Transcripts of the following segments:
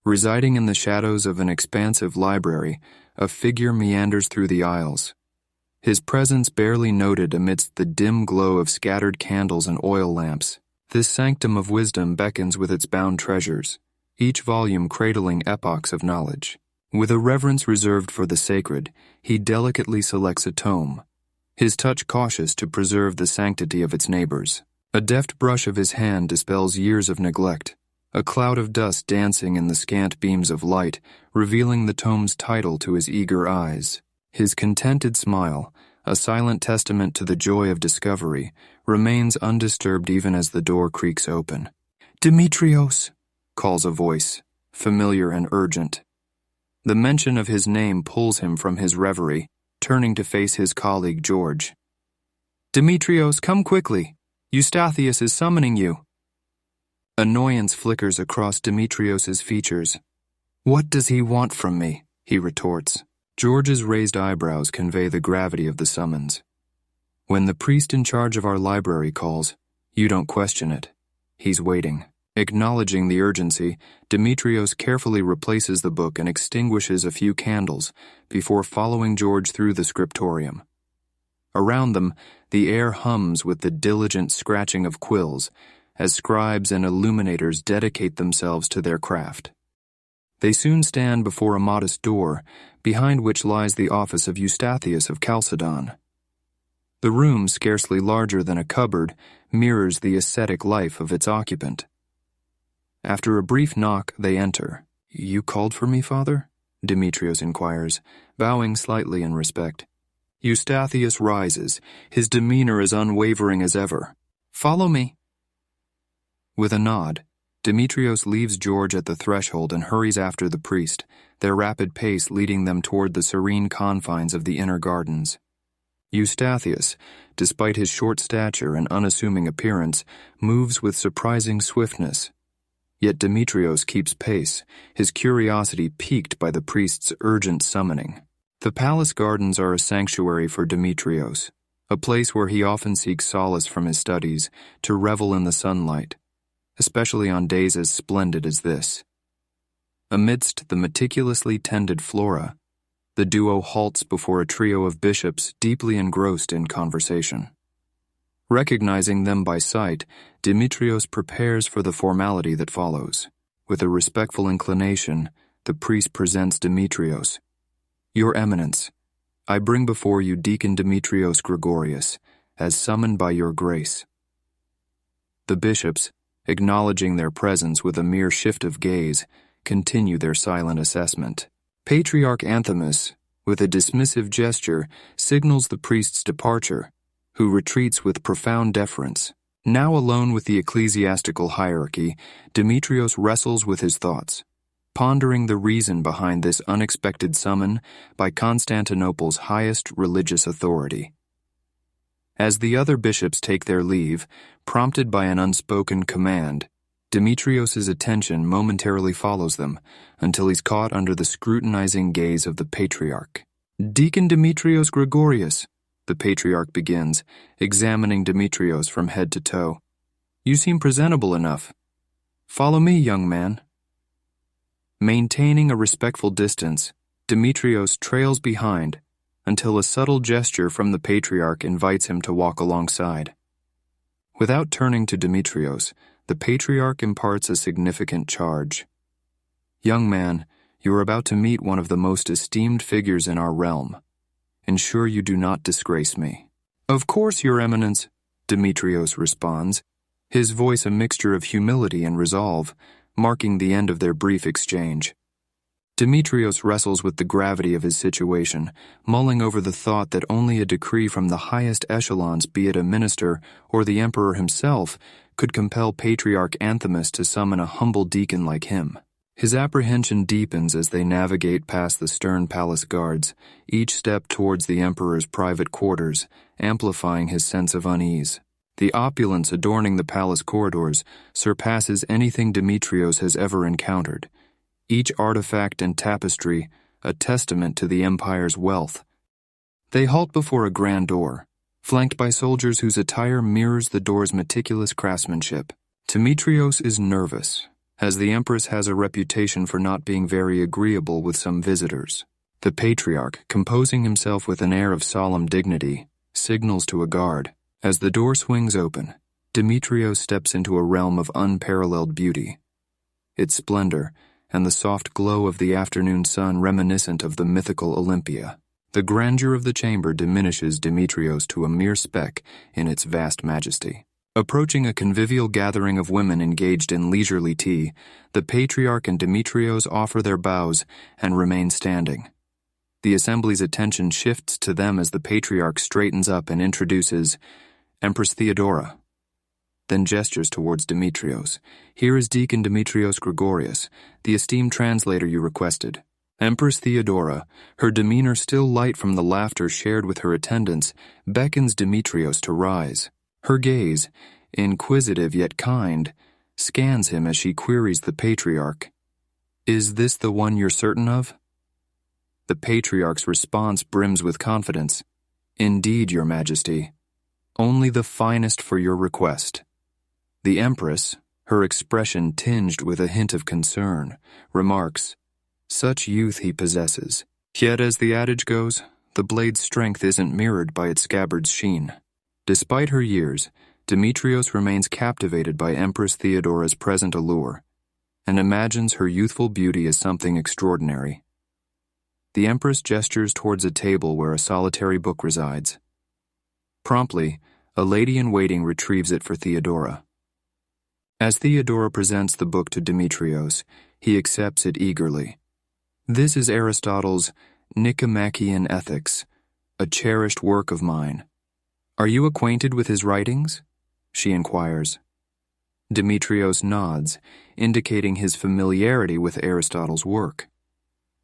Residing in the shadows of an expansive library, a figure meanders through the aisles. His presence barely noted amidst the dim glow of scattered candles and oil lamps. This sanctum of wisdom beckons with its bound treasures, each volume cradling epochs of knowledge. With a reverence reserved for the sacred, he delicately selects a tome, his touch cautious to preserve the sanctity of its neighbors. A deft brush of his hand dispels years of neglect, a cloud of dust dancing in the scant beams of light, revealing the tome's title to his eager eyes. His contented smile, a silent testament to the joy of discovery, remains undisturbed even as the door creaks open. "Dimitrios," calls a voice, familiar and urgent. The mention of his name pulls him from his reverie, turning to face his colleague George. "Dimitrios, come quickly. Eustathius is summoning you." Annoyance flickers across Dimitrios's features. "What does he want from me?" he retorts. George's raised eyebrows convey the gravity of the summons. "When the priest in charge of our library calls, you don't question it. He's waiting." Acknowledging the urgency, Dimitrios carefully replaces the book and extinguishes a few candles before following George through the scriptorium. Around them, the air hums with the diligent scratching of quills as scribes and illuminators dedicate themselves to their craft. They soon stand before a modest door, behind which lies the office of Eustathius of Chalcedon. The room, scarcely larger than a cupboard, mirrors the ascetic life of its occupant. After a brief knock, they enter. "You called for me, Father?" Dimitrios inquires, bowing slightly in respect. Eustathius rises, his demeanor as unwavering as ever. "Follow me." With a nod, Dimitrios leaves George at the threshold and hurries after the priest, their rapid pace leading them toward the serene confines of the inner gardens. Eustathius, despite his short stature and unassuming appearance, moves with surprising swiftness. Yet Dimitrios keeps pace, his curiosity piqued by the priest's urgent summoning. The palace gardens are a sanctuary for Dimitrios, a place where he often seeks solace from his studies, to revel in the sunlight, especially on days as splendid as this. Amidst the meticulously tended flora, the duo halts before a trio of bishops deeply engrossed in conversation. Recognizing them by sight, Dimitrios prepares for the formality that follows. With a respectful inclination, the priest presents Dimitrios. "Your Eminence, I bring before you Deacon Dimitrios Gregorius, as summoned by your grace." The bishops, acknowledging their presence with a mere shift of gaze, continue their silent assessment. Patriarch Anthimus, with a dismissive gesture, signals the priest's departure, who retreats with profound deference. Now alone with the ecclesiastical hierarchy, Dimitrios wrestles with his thoughts, pondering the reason behind this unexpected summon by Constantinople's highest religious authority. As the other bishops take their leave, prompted by an unspoken command, Dimitrios's attention momentarily follows them until he's caught under the scrutinizing gaze of the patriarch. "Deacon Dimitrios Gregorius," the patriarch begins, examining Dimitrios from head to toe. "You seem presentable enough. Follow me, young man." Maintaining a respectful distance, Dimitrios trails behind until a subtle gesture from the patriarch invites him to walk alongside. Without turning to Dimitrios, the patriarch imparts a significant charge. "Young man, you are about to meet one of the most esteemed figures in our realm. Ensure you do not disgrace me." "Of course, Your Eminence," Dimitrios responds, his voice a mixture of humility and resolve, marking the end of their brief exchange. Dimitrios wrestles with the gravity of his situation, mulling over the thought that only a decree from the highest echelons, be it a minister or the emperor himself, could compel Patriarch Anthimus to summon a humble deacon like him. His apprehension deepens as they navigate past the stern palace guards, each step towards the emperor's private quarters, amplifying his sense of unease. The opulence adorning the palace corridors surpasses anything Dimitrios has ever encountered, each artifact and tapestry a testament to the empire's wealth. They halt before a grand door, flanked by soldiers whose attire mirrors the door's meticulous craftsmanship. Dimitrios is nervous, as the Empress has a reputation for not being very agreeable with some visitors. The patriarch, composing himself with an air of solemn dignity, signals to a guard. As the door swings open, Dimitrios steps into a realm of unparalleled beauty. Its splendor and the soft glow of the afternoon sun reminiscent of the mythical Olympia. The grandeur of the chamber diminishes Dimitrios to a mere speck in its vast majesty. Approaching a convivial gathering of women engaged in leisurely tea, the patriarch and Dimitrios offer their bows and remain standing. The assembly's attention shifts to them as the patriarch straightens up and introduces Empress Theodora, then gestures towards Dimitrios. Here is Deacon Dimitrios Gregorius, the esteemed translator you requested. Empress Theodora, her demeanor still light from the laughter shared with her attendants, beckons Dimitrios to rise. Her gaze, inquisitive yet kind, scans him as she queries the patriarch. "Is this the one you're certain of?" The patriarch's response brims with confidence. "Indeed, Your Majesty. Only the finest for your request." The Empress, her expression tinged with a hint of concern, remarks, "Such youth he possesses. Yet as the adage goes, the blade's strength isn't mirrored by its scabbard's sheen." Despite her years, Dimitrios remains captivated by Empress Theodora's present allure, and imagines her youthful beauty as something extraordinary. The Empress gestures towards a table where a solitary book resides. Promptly, a lady-in-waiting retrieves it for Theodora. As Theodora presents the book to Dimitrios, he accepts it eagerly. "This is Aristotle's Nicomachean Ethics, a cherished work of mine. Are you acquainted with his writings?" she inquires. Dimitrios nods, indicating his familiarity with Aristotle's work.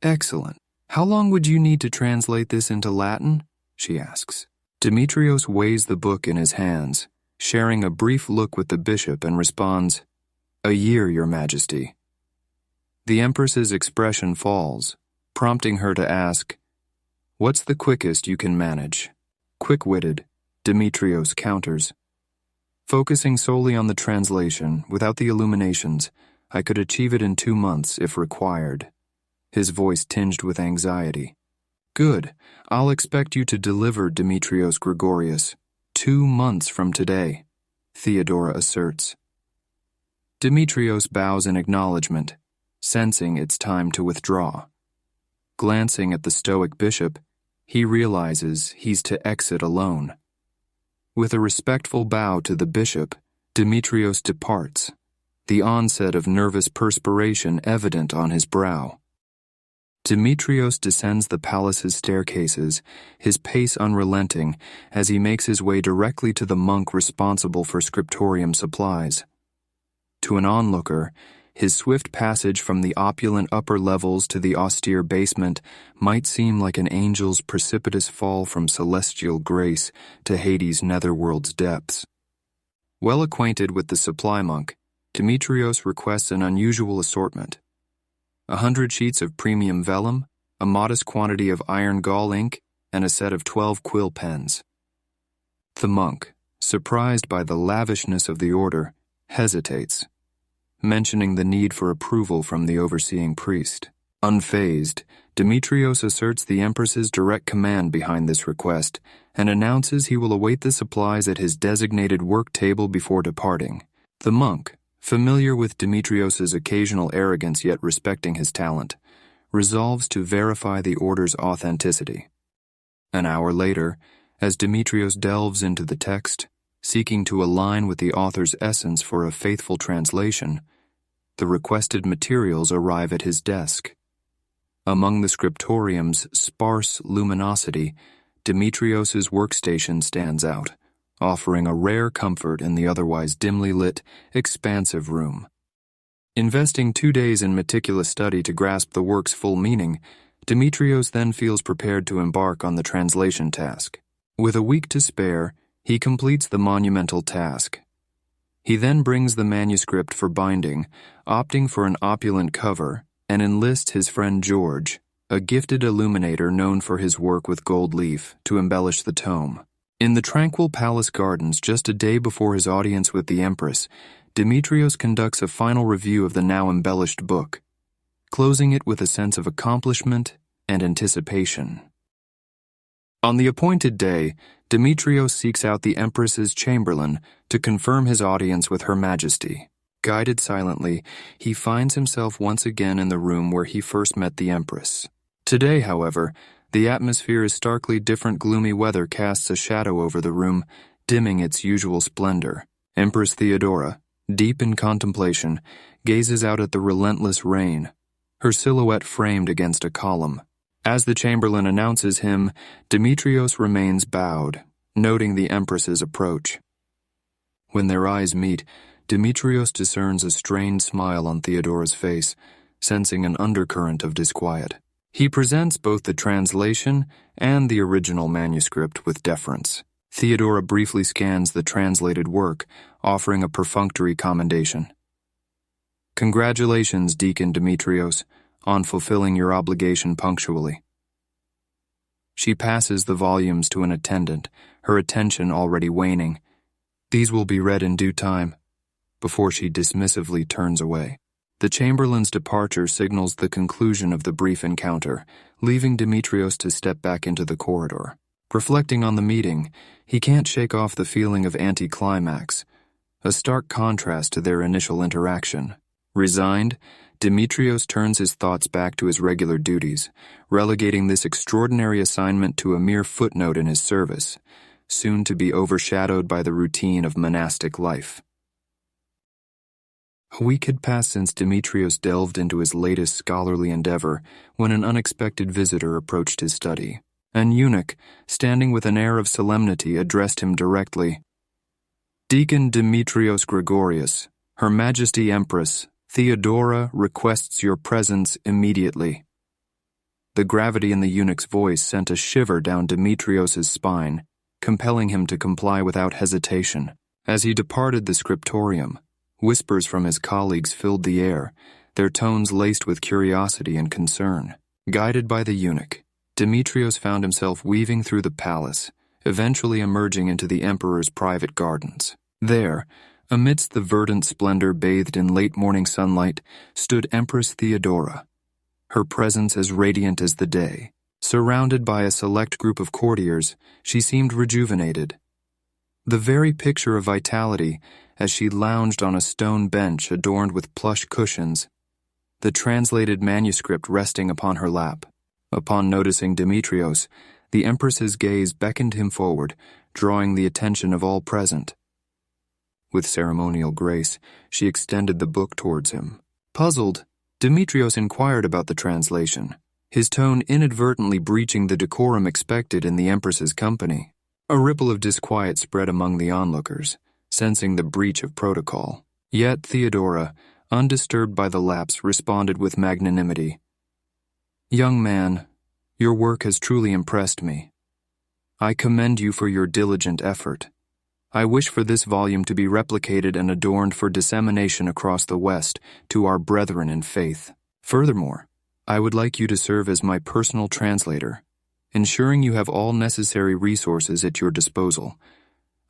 "Excellent. How long would you need to translate this into Latin?" she asks. Dimitrios weighs the book in his hands, sharing a brief look with the bishop, and responds, "A year, Your Majesty." The Empress's expression falls, prompting her to ask, "What's the quickest you can manage?" Quick-witted, Dimitrios counters, "Focusing solely on the translation, without the illuminations, I could achieve it in 2 months if required," his voice tinged with anxiety. "Good. I'll expect you to deliver, Dimitrios Gregorius. 2 months from today," Theodora asserts. Dimitrios bows in acknowledgement, sensing it's time to withdraw. Glancing at the stoic bishop, he realizes he's to exit alone. With a respectful bow to the bishop, Dimitrios departs, the onset of nervous perspiration evident on his brow. Dimitrios descends the palace's staircases, his pace unrelenting as he makes his way directly to the monk responsible for scriptorium supplies. To an onlooker, his swift passage from the opulent upper levels to the austere basement might seem like an angel's precipitous fall from celestial grace to Hades' netherworld's depths. Well acquainted with the supply monk, Dimitrios requests an unusual assortment: 100 sheets of premium vellum, a modest quantity of iron gall ink, and a set of 12 quill pens. The monk, surprised by the lavishness of the order, hesitates, mentioning the need for approval from the overseeing priest. Unfazed, Dimitrios asserts the Empress's direct command behind this request and announces he will await the supplies at his designated work table before departing. The monk, familiar with Dimitrios's occasional arrogance yet respecting his talent, resolves to verify the order's authenticity. An hour later, as Dimitrios delves into the text, seeking to align with the author's essence for a faithful translation, the requested materials arrive at his desk. Among the scriptorium's sparse luminosity, Dimitrios's workstation stands out, offering a rare comfort in the otherwise dimly lit, expansive room. Investing 2 days in meticulous study to grasp the work's full meaning, Dimitrios then feels prepared to embark on the translation task. With a week to spare, he completes the monumental task. He then brings the manuscript for binding, opting for an opulent cover, and enlists his friend George, a gifted illuminator known for his work with gold leaf, to embellish the tome. In the tranquil palace gardens just a day before his audience with the Empress, Dimitrios conducts a final review of the now embellished book, closing it with a sense of accomplishment and anticipation. On the appointed day, Dimitrios seeks out the Empress's chamberlain to confirm his audience with Her Majesty. Guided silently, he finds himself once again in the room where he first met the Empress. Today, however, the atmosphere is starkly different. Gloomy weather casts a shadow over the room, dimming its usual splendor. Empress Theodora, deep in contemplation, gazes out at the relentless rain, her silhouette framed against a column. As the chamberlain announces him, Dimitrios remains bowed, noting the Empress's approach. When their eyes meet, Dimitrios discerns a strained smile on Theodora's face, sensing an undercurrent of disquiet. He presents both the translation and the original manuscript with deference. Theodora briefly scans the translated work, offering a perfunctory commendation. "Congratulations, Deacon Dimitrios, on fulfilling your obligation punctually." She passes the volumes to an attendant, her attention already waning. "These will be read in due time," before she dismissively turns away. The chamberlain's departure signals the conclusion of the brief encounter, leaving Dimitrios to step back into the corridor. Reflecting on the meeting, he can't shake off the feeling of anticlimax, a stark contrast to their initial interaction. Resigned, Dimitrios turns his thoughts back to his regular duties, relegating this extraordinary assignment to a mere footnote in his service, soon to be overshadowed by the routine of monastic life. A week had passed since Dimitrios delved into his latest scholarly endeavor when an unexpected visitor approached his study. An eunuch, standing with an air of solemnity, addressed him directly. "Deacon Dimitrios Gregorius, Her Majesty Empress Theodora requests your presence immediately." The gravity in the eunuch's voice sent a shiver down Dimitrios' spine, compelling him to comply without hesitation. As he departed the scriptorium, whispers from his colleagues filled the air, their tones laced with curiosity and concern. Guided by the eunuch, Dimitrios found himself weaving through the palace, eventually emerging into the emperor's private gardens. There, amidst the verdant splendor bathed in late morning sunlight, stood Empress Theodora, her presence as radiant as the day. Surrounded by a select group of courtiers, she seemed rejuvenated. The very picture of vitality as she lounged on a stone bench adorned with plush cushions, the translated manuscript resting upon her lap. Upon noticing Dimitrios, the Empress's gaze beckoned him forward, drawing the attention of all present. With ceremonial grace, she extended the book towards him. Puzzled, Dimitrios inquired about the translation, his tone inadvertently breaching the decorum expected in the Empress's company. A ripple of disquiet spread among the onlookers, sensing the breach of protocol. Yet Theodora, undisturbed by the lapse, responded with magnanimity. "Young man, your work has truly impressed me. I commend you for your diligent effort. I wish for this volume to be replicated and adorned for dissemination across the West to our brethren in faith. Furthermore, I would like you to serve as my personal translator, ensuring you have all necessary resources at your disposal.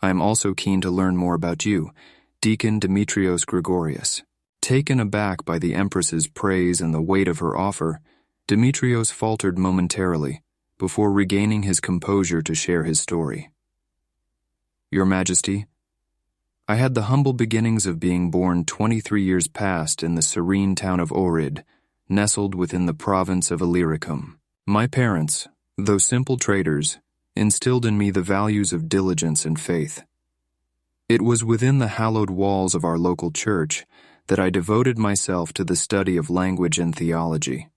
I am also keen to learn more about you, Deacon Dimitrios Gregorius." Taken aback by the Empress's praise and the weight of her offer, Dimitrios faltered momentarily before regaining his composure to share his story. "Your Majesty, I had the humble beginnings of being born 23 years past in the serene town of Ohrid, nestled within the province of Illyricum. My parents, though simple traders, instilled in me the values of diligence and faith. It was within the hallowed walls of our local church that I devoted myself to the study of language and theology.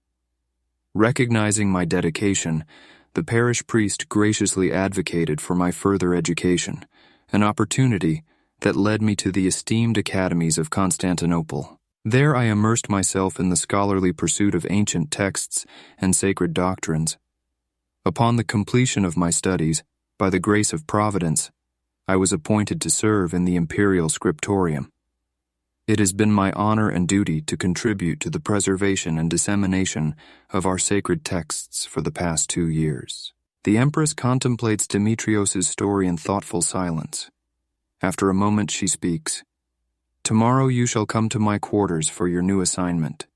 Recognizing my dedication, the parish priest graciously advocated for my further education, an opportunity that led me to the esteemed academies of Constantinople. There I immersed myself in the scholarly pursuit of ancient texts and sacred doctrines. Upon the completion of my studies, by the grace of Providence, I was appointed to serve in the imperial scriptorium. It has been my honor and duty to contribute to the preservation and dissemination of our sacred texts for the past 2 years. The Empress contemplates Dimitrios' story in thoughtful silence. After a moment she speaks. Tomorrow you shall come to my quarters for your new assignment.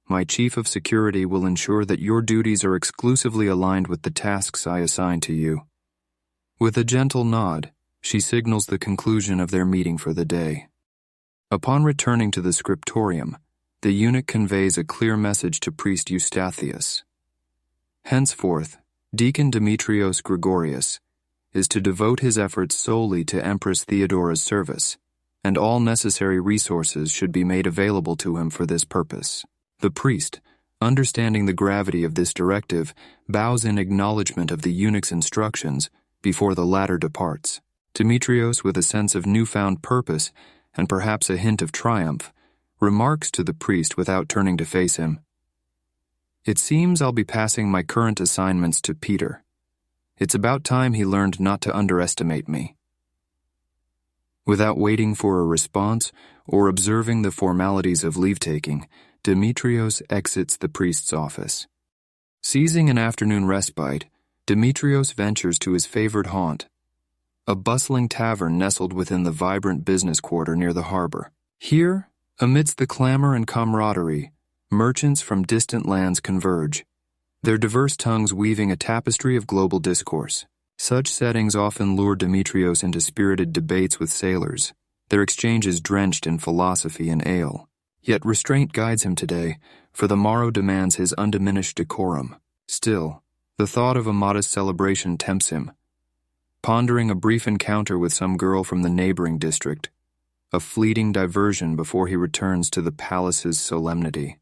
My chief of security will ensure that your duties are exclusively aligned with the tasks I assign to you." With a gentle nod, she signals the conclusion of their meeting for the day. Upon returning to the scriptorium, the eunuch conveys a clear message to priest Eustathius. Henceforth, deacon Dimitrios Gregorius is to devote his efforts solely to Empress Theodora's service, and all necessary resources should be made available to him for this purpose. The priest, understanding the gravity of this directive, bows in acknowledgement of the eunuch's instructions before the latter departs. Dimitrios, with a sense of newfound purpose and perhaps a hint of triumph, remarks to the priest without turning to face him, "It seems I'll be passing my current assignments to Peter. It's about time he learned not to underestimate me." Without waiting for a response or observing the formalities of leave-taking, Dimitrios exits the priest's office. Seizing an afternoon respite, Dimitrios ventures to his favored haunt, a bustling tavern nestled within the vibrant business quarter near the harbor. Here, amidst the clamor and camaraderie, merchants from distant lands converge, their diverse tongues weaving a tapestry of global discourse. Such settings often lure Dimitrios into spirited debates with sailors, their exchanges drenched in philosophy and ale. Yet restraint guides him today, for the morrow demands his undiminished decorum. Still, the thought of a modest celebration tempts him, pondering a brief encounter with some girl from the neighboring district, a fleeting diversion before he returns to the palace's solemnity.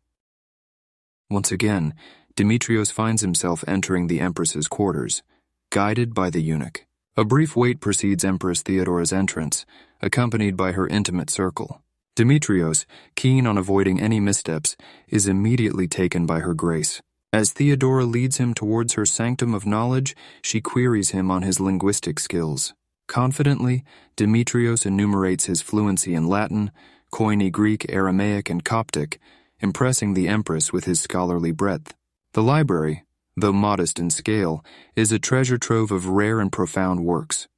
Once again, Dimitrios finds himself entering the Empress's quarters, guided by the eunuch. A brief wait precedes Empress Theodora's entrance, accompanied by her intimate circle. Dimitrios, keen on avoiding any missteps, is immediately taken by her grace. As Theodora leads him towards her sanctum of knowledge, she queries him on his linguistic skills. Confidently, Dimitrios enumerates his fluency in Latin, Koine Greek, Aramaic, and Coptic, impressing the Empress with his scholarly breadth. The library, though modest in scale, is a treasure trove of rare and profound works,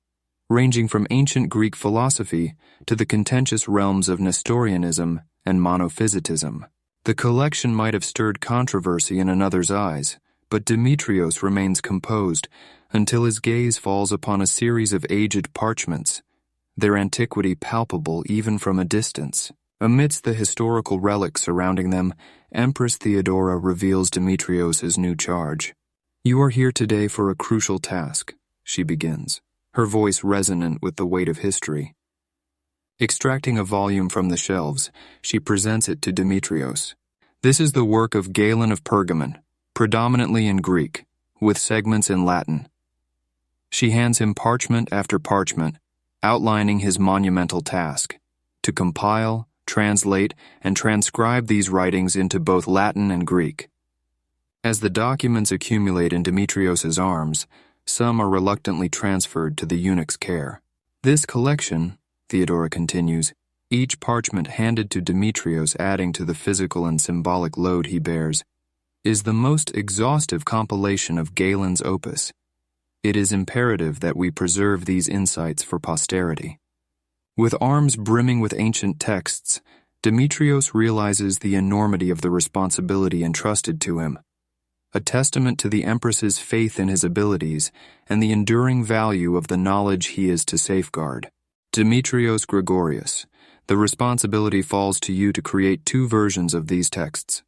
ranging from ancient Greek philosophy to the contentious realms of Nestorianism and monophysitism. The collection might have stirred controversy in another's eyes, but Dimitrios remains composed until his gaze falls upon a series of aged parchments, their antiquity palpable even from a distance. Amidst the historical relics surrounding them, Empress Theodora reveals Dimitrios' new charge. "You are here today for a crucial task," she begins, her voice resonant with the weight of history. Extracting a volume from the shelves, she presents it to Dimitrios. "This is the work of Galen of Pergamon, predominantly in Greek, with segments in Latin." She hands him parchment after parchment, outlining his monumental task, to compile, translate, and transcribe these writings into both Latin and Greek. As the documents accumulate in Dimitrios' arms, some are reluctantly transferred to the eunuch's care. "This collection," Theodora continues, each parchment handed to Dimitrios adding to the physical and symbolic load he bears, "is the most exhaustive compilation of Galen's opus. It is imperative that we preserve these insights for posterity." With arms brimming with ancient texts, Dimitrios realizes the enormity of the responsibility entrusted to him, a testament to the Empress's faith in his abilities and the enduring value of the knowledge he is to safeguard. "Dimitrios Gregorius, the responsibility falls to you to create 2 versions of these texts,"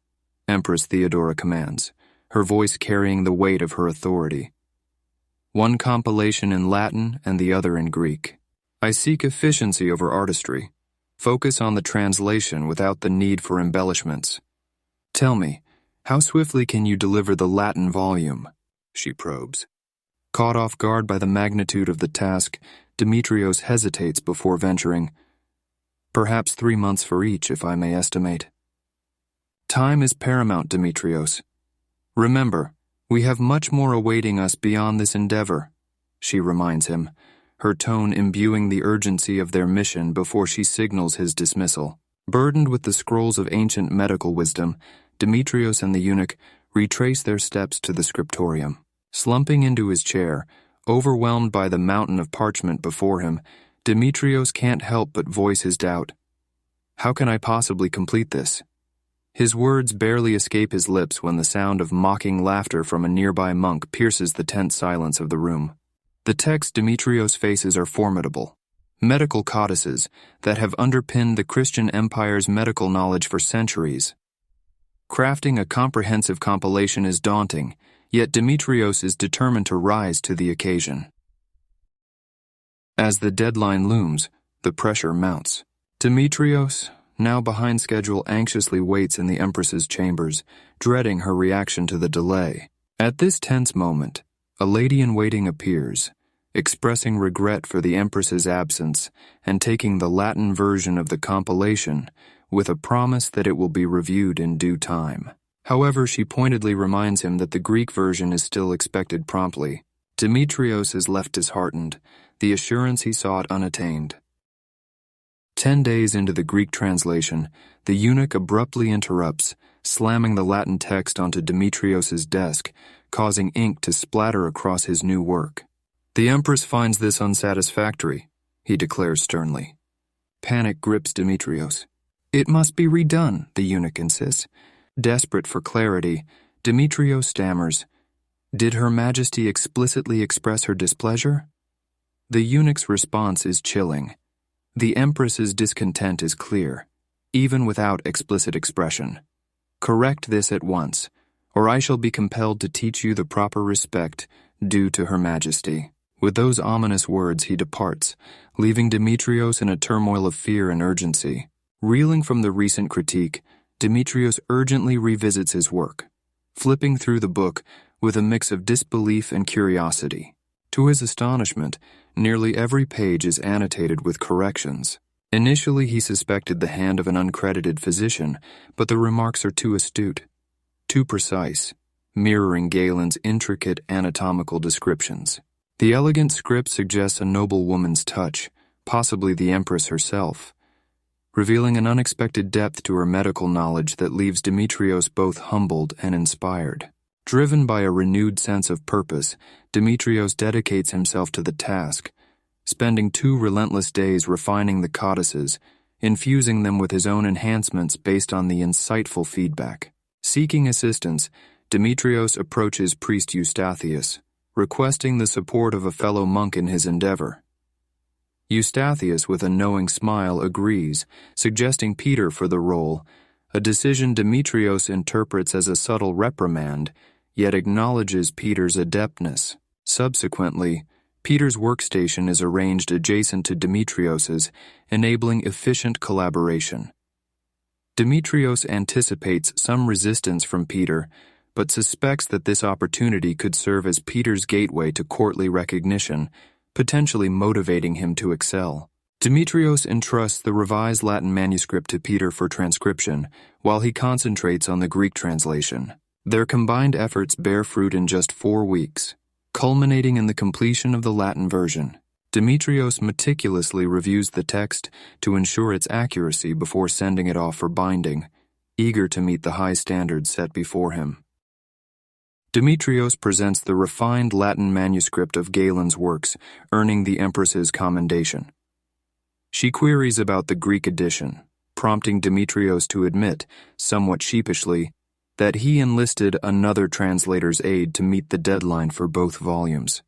Empress Theodora commands, her voice carrying the weight of her authority. "One compilation in Latin and the other in Greek. I seek efficiency over artistry. Focus on the translation without the need for embellishments. Tell me, how swiftly can you deliver the Latin volume?" she probes. Caught off guard by the magnitude of the task, Dimitrios hesitates before venturing. "Perhaps 3 months for each, if I may estimate." "Time is paramount, Dimitrios. Remember, we have much more awaiting us beyond this endeavor," she reminds him, her tone imbuing the urgency of their mission before she signals his dismissal. Burdened with the scrolls of ancient medical wisdom, Dimitrios and the eunuch retrace their steps to the scriptorium. Slumping into his chair, overwhelmed by the mountain of parchment before him, Dimitrios can't help but voice his doubt. How can I possibly complete this? His words barely escape his lips when the sound of mocking laughter from a nearby monk pierces the tense silence of the room. The text Dimitrios faces are formidable. Medical codices that have underpinned the Christian empire's medical knowledge for centuries. Crafting a comprehensive compilation is daunting, yet Dimitrios is determined to rise to the occasion. As the deadline looms, the pressure mounts. Dimitrios, now behind schedule, anxiously waits in the Empress's chambers, dreading her reaction to the delay. At this tense moment, a lady-in-waiting appears, expressing regret for the Empress's absence and taking the Latin version of the compilation with a promise that it will be reviewed in due time. However, she pointedly reminds him that the Greek version is still expected promptly. Dimitrios is left disheartened, the assurance he sought unattained. 10 days into the Greek translation, the eunuch abruptly interrupts, slamming the Latin text onto Dimitrios's desk, causing ink to splatter across his new work. The Empress finds this unsatisfactory, he declares sternly. Panic grips Dimitrios. It must be redone, the eunuch insists. Desperate for clarity, Dimitrios stammers, Did Her Majesty explicitly express her displeasure? The eunuch's response is chilling. The Empress's discontent is clear, even without explicit expression. Correct this at once, or I shall be compelled to teach you the proper respect due to Her Majesty. With those ominous words he departs, leaving Dimitrios in a turmoil of fear and urgency. Reeling from the recent critique, Dimitrios urgently revisits his work, flipping through the book with a mix of disbelief and curiosity. To his astonishment, nearly every page is annotated with corrections. Initially he suspected the hand of an uncredited physician, but the remarks are too astute, too precise, mirroring Galen's intricate anatomical descriptions. The elegant script suggests a noble woman's touch, possibly the Empress herself, revealing an unexpected depth to her medical knowledge that leaves Dimitrios both humbled and inspired. Driven by a renewed sense of purpose, Dimitrios dedicates himself to the task, spending 2 relentless days refining the codices, infusing them with his own enhancements based on the insightful feedback. Seeking assistance, Dimitrios approaches priest Eustathius, requesting the support of a fellow monk in his endeavor. Eustathius, with a knowing smile, agrees, suggesting Peter for the role, a decision Dimitrios interprets as a subtle reprimand, yet acknowledges Peter's adeptness. Subsequently, Peter's workstation is arranged adjacent to Dimitrios's, enabling efficient collaboration. Dimitrios anticipates some resistance from Peter, but suspects that this opportunity could serve as Peter's gateway to courtly recognition, potentially motivating him to excel. Dimitrios entrusts the revised Latin manuscript to Peter for transcription, while he concentrates on the Greek translation. Their combined efforts bear fruit in just 4 weeks, culminating in the completion of the Latin version. Dimitrios meticulously reviews the text to ensure its accuracy before sending it off for binding, eager to meet the high standards set before him. Dimitrios presents the refined Latin manuscript of Galen's works, earning the Empress's commendation. She queries about the Greek edition, prompting Dimitrios to admit, somewhat sheepishly, that he enlisted another translator's aid to meet the deadline for both volumes.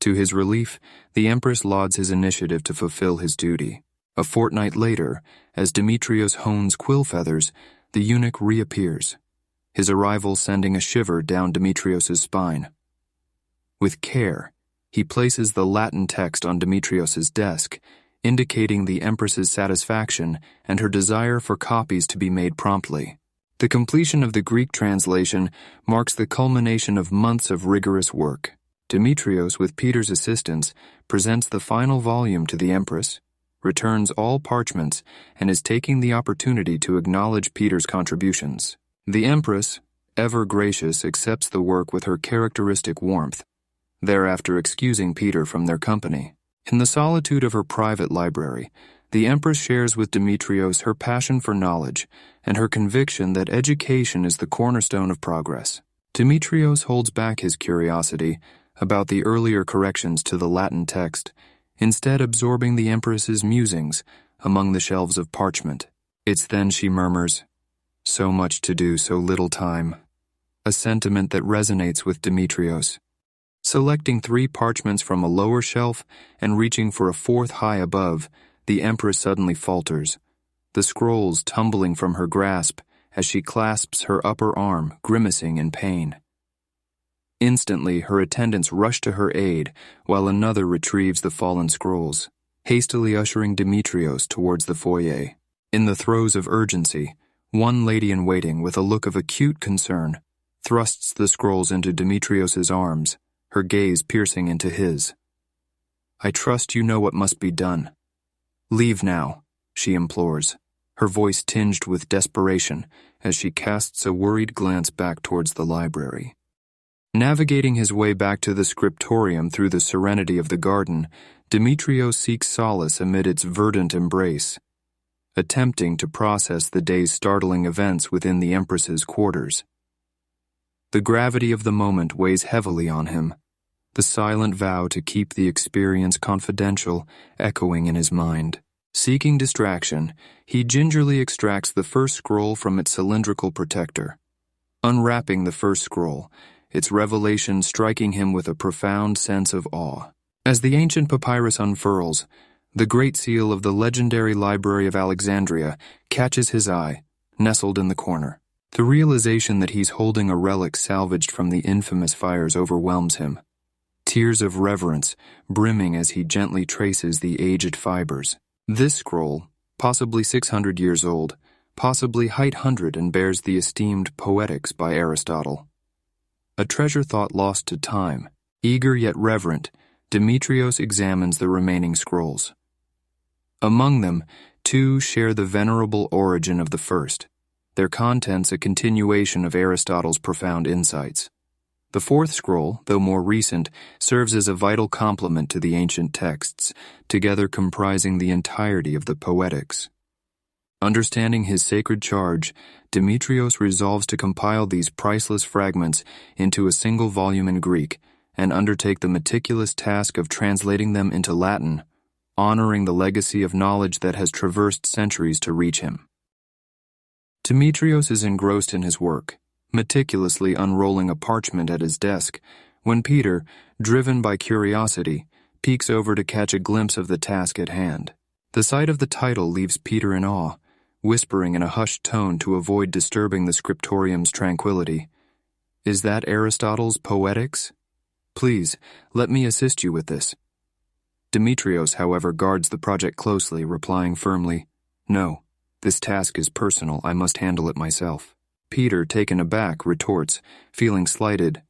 To his relief, the Empress lauds his initiative to fulfill his duty. A fortnight later, as Dimitrios hones quill feathers, the eunuch reappears, his arrival sending a shiver down Dimitrios's spine. With care, he places the Latin text on Dimitrios's desk, indicating the Empress's satisfaction and her desire for copies to be made promptly. The completion of the Greek translation marks the culmination of months of rigorous work. Dimitrios, with Peter's assistance, presents the final volume to the Empress, returns all parchments, and is taking the opportunity to acknowledge Peter's contributions. The Empress, ever gracious, accepts the work with her characteristic warmth, thereafter excusing Peter from their company. In the solitude of her private library, the Empress shares with Dimitrios her passion for knowledge and her conviction that education is the cornerstone of progress. Dimitrios holds back his curiosity about the earlier corrections to the Latin text, instead absorbing the Empress's musings among the shelves of parchment. It's then she murmurs, "So much to do, so little time," a sentiment that resonates with Dimitrios. Selecting 3 parchments from a lower shelf and reaching for a 4th high above, the Empress suddenly falters, the scrolls tumbling from her grasp as she clasps her upper arm, grimacing in pain. Instantly, her attendants rush to her aid, while another retrieves the fallen scrolls, hastily ushering Dimitrios towards the foyer. In the throes of urgency, one lady-in-waiting, with a look of acute concern, thrusts the scrolls into Dimitrios's arms, her gaze piercing into his. "I trust you know what must be done. Leave now," she implores, her voice tinged with desperation as she casts a worried glance back towards the library. Navigating his way back to the scriptorium through the serenity of the garden, Dimitrios seeks solace amid its verdant embrace, attempting to process the day's startling events within the Empress's quarters. The gravity of the moment weighs heavily on him, the silent vow to keep the experience confidential echoing in his mind. Seeking distraction, he gingerly extracts the first scroll from its cylindrical protector. Unwrapping the first scroll, its revelation striking him with a profound sense of awe. As the ancient papyrus unfurls, the great seal of the legendary Library of Alexandria catches his eye, nestled in the corner. The realization that he's holding a relic salvaged from the infamous fires overwhelms him, tears of reverence brimming as he gently traces the aged fibers. This scroll, possibly 600 years old, possibly height 100, and bears the esteemed Poetics by Aristotle. A treasure thought lost to time, eager yet reverent, Dimitrios examines the remaining scrolls. Among them, 2 share the venerable origin of the first, their contents a continuation of Aristotle's profound insights. The 4th scroll, though more recent, serves as a vital complement to the ancient texts, together comprising the entirety of the Poetics. Understanding his sacred charge, Dimitrios resolves to compile these priceless fragments into a single volume in Greek and undertake the meticulous task of translating them into Latin, honoring the legacy of knowledge that has traversed centuries to reach him. Dimitrios is engrossed in his work, meticulously unrolling a parchment at his desk, when Peter, driven by curiosity, peeks over to catch a glimpse of the task at hand. The sight of the title leaves Peter in awe, whispering in a hushed tone to avoid disturbing the scriptorium's tranquility. "Is that Aristotle's Poetics? Please, let me assist you with this." Dimitrios, however, guards the project closely, replying firmly, "No, this task is personal, I must handle it myself." Peter, taken aback, retorts, feeling slighted,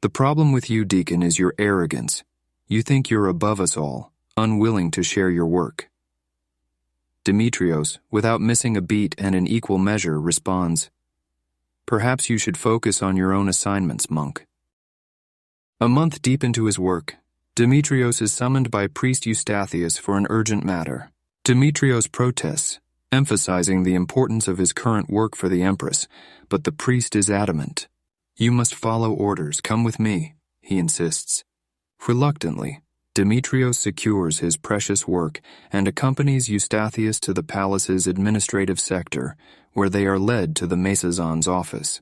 "The problem with you, deacon, is your arrogance. You think you're above us all, unwilling to share your work." Dimitrios, without missing a beat and in equal measure, responds, "Perhaps you should focus on your own assignments, monk." A month deep into his work, Dimitrios is summoned by priest Eustathius for an urgent matter. Dimitrios protests, emphasizing the importance of his current work for the Empress, but the priest is adamant. "You must follow orders, come with me," he insists. Reluctantly, Dimitrios secures his precious work and accompanies Eustathius to the palace's administrative sector, where they are led to the Mesazon's office.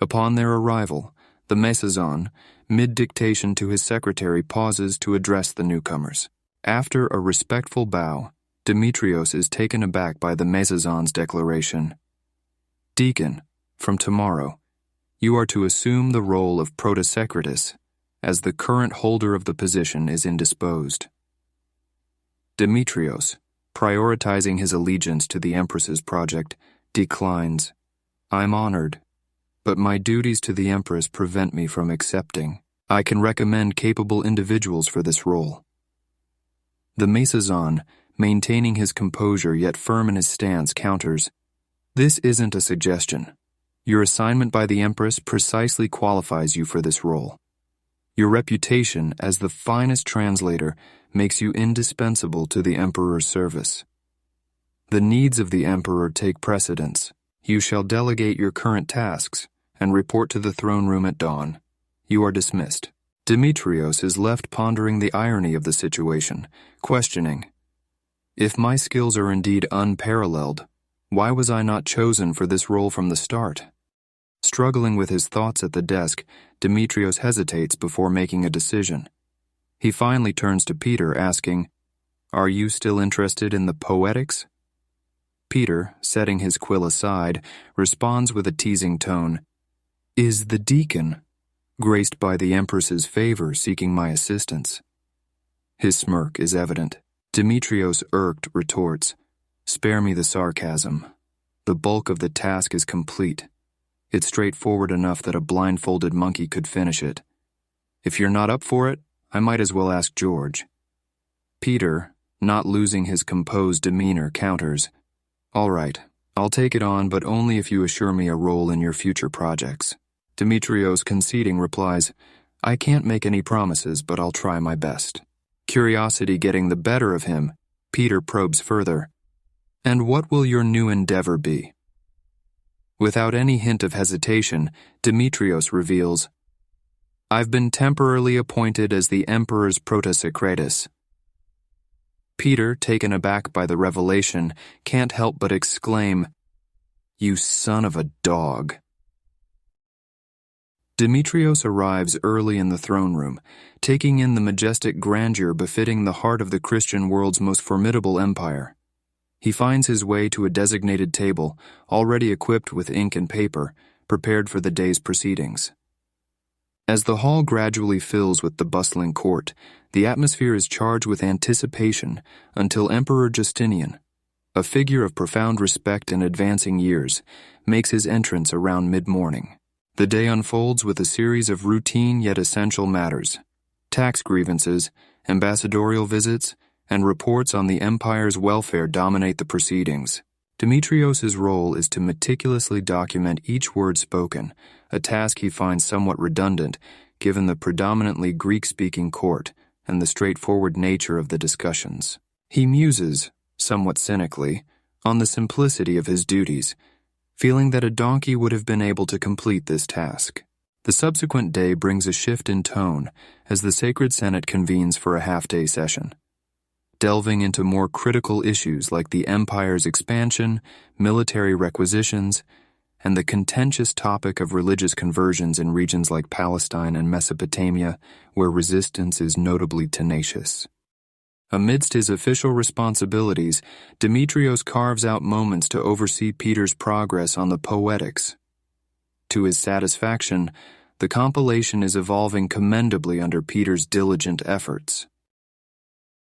Upon their arrival, the Mesazon, mid-dictation to his secretary, pauses to address the newcomers. After a respectful bow, Dimitrios is taken aback by the Mesazon's declaration. "Deacon, from tomorrow, you are to assume the role of protosecretus, as the current holder of the position is indisposed." Dimitrios, prioritizing his allegiance to the Empress's project, declines. "I'm honored, but my duties to the Empress prevent me from accepting. I can recommend capable individuals for this role." The Mesazon, maintaining his composure yet firm in his stance, counters, "This isn't a suggestion. Your assignment by the Empress precisely qualifies you for this role. Your reputation as the finest translator makes you indispensable to the Emperor's service. The needs of the Emperor take precedence. You shall delegate your current tasks and report to the throne room at dawn. You are dismissed." Dimitrios is left pondering the irony of the situation, questioning, "If my skills are indeed unparalleled, Why was I not chosen for this role from the start? Struggling with his thoughts at the desk, Dimitrios hesitates before making a decision. He finally turns to Peter, asking, "Are you still interested in the poetics?" Peter, setting his quill aside, responds with a teasing tone, "Is the deacon, graced by the Empress's favor, seeking my assistance?" His smirk is evident. Dimitrios, irked, retorts, "Spare me the sarcasm. The bulk of the task is complete. It's straightforward enough that a blindfolded monkey could finish it. If you're not up for it, I might as well ask George." Peter, not losing his composed demeanor, counters, "All right, I'll take it on, but only if you assure me a role in your future projects." Dimitrios, conceding, replies, "I can't make any promises, but I'll try my best." Curiosity getting the better of him, Peter probes further, "And what will your new endeavor be?" Without any hint of hesitation, Dimitrios reveals, "I've been temporarily appointed as the Emperor's secretus." Peter, taken aback by the revelation, can't help but exclaim, "You son of a dog." Dimitrios arrives early in the throne room, taking in the majestic grandeur befitting the heart of the Christian world's most formidable empire. He finds his way to a designated table, already equipped with ink and paper, prepared for the day's proceedings. As the hall gradually fills with the bustling court, the atmosphere is charged with anticipation until Emperor Justinian, a figure of profound respect and advancing years, makes his entrance around mid-morning. The day unfolds with a series of routine yet essential matters: tax grievances, ambassadorial visits, and reports on the empire's welfare dominate the proceedings. Dimitrios' role is to meticulously document each word spoken, a task he finds somewhat redundant given the predominantly Greek-speaking court and the straightforward nature of the discussions. He muses, somewhat cynically, on the simplicity of his duties, feeling that a donkey would have been able to complete this task. The subsequent day brings a shift in tone as the Sacred Senate convenes for a half-day session, delving into more critical issues like the empire's expansion, military requisitions, and the contentious topic of religious conversions in regions like Palestine and Mesopotamia, where resistance is notably tenacious. Amidst his official responsibilities, Dimitrios carves out moments to oversee Peter's progress on the poetics. To his satisfaction, the compilation is evolving commendably under Peter's diligent efforts.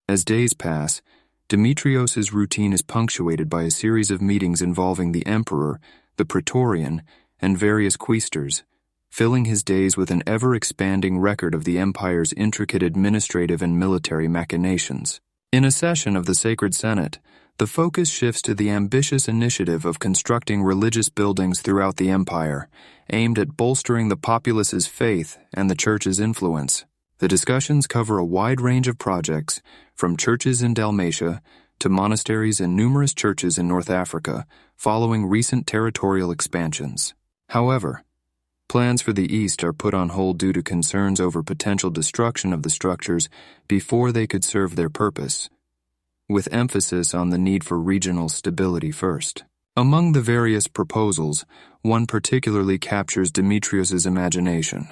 As days pass, Dimitrios' routine is punctuated by a series of meetings involving the emperor, the praetorian, and various quaestors, filling his days with an ever-expanding record of the empire's intricate administrative and military machinations. In a session of the Sacred Senate, the focus shifts to the ambitious initiative of constructing religious buildings throughout the empire, aimed at bolstering the populace's faith and the church's influence. The discussions cover a wide range of projects, from churches in Dalmatia to monasteries and numerous churches in North Africa, following recent territorial expansions. However, plans for the East are put on hold due to concerns over potential destruction of the structures before they could serve their purpose, with emphasis on the need for regional stability first. Among the various proposals, one particularly captures Dimitrios' imagination: